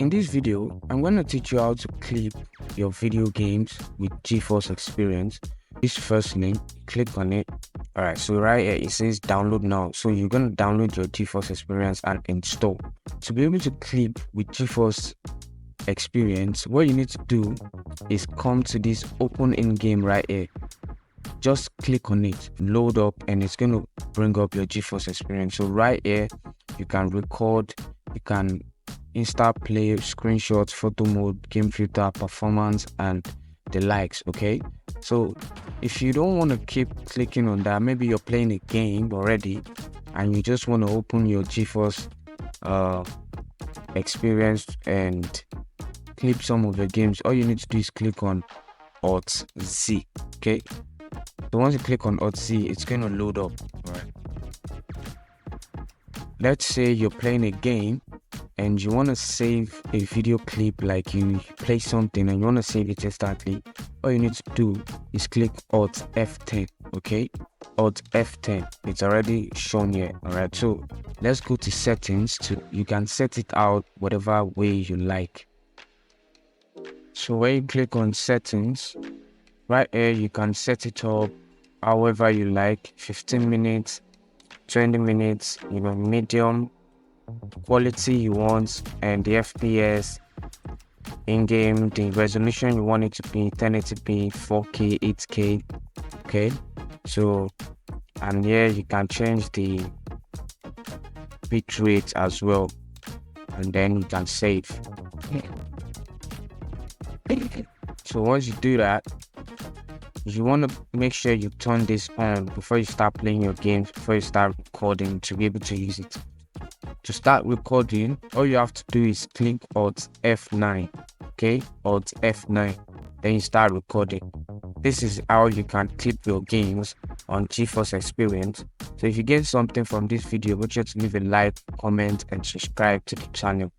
In this video, I'm going to teach you how to clip your video games with Geforce Experience. This first link, click on it. Alright, so right here it says download now. So you're going to download your Geforce Experience and install. To be able to clip with Geforce Experience, what you need to do is come to this open in game right here. Just click on it, load up, and it's going to bring up your Geforce Experience. So right here, you can record, you can Insta play, screenshots, photo mode, game filter, performance, and the likes. Okay, so if you don't want to keep clicking on that, maybe you're playing a game already and you just want to open your Geforce Experience and clip some of your games, all you need to do is click on Alt Z. Okay, so once you click on Alt Z, it's going to load up. All right, let's say you're playing a game and you want to save a video clip, like you play something and you want to save it instantly. All you need to do is click Alt F10. Okay, Alt F10, it's already shown here. All right, so let's go to settings. You can set it out whatever way you like. So when you click on settings, right here you can set it up however you like, 15 minutes, 20 minutes, medium, quality you want, and the FPS in game, the resolution you want it to be 1080p, 4K, 8K. Okay, so and here you can change the bit rate as well, and then you can save. So once you do that, you want to make sure you turn this on before you start playing your games, before you start recording, to be able to use it. To start recording, all you have to do is click Alt F9. Okay, Alt F9, then you start recording. This is how you can clip your games on Geforce Experience. So if you get something from this video, make sure to leave a like, comment, and subscribe to the channel.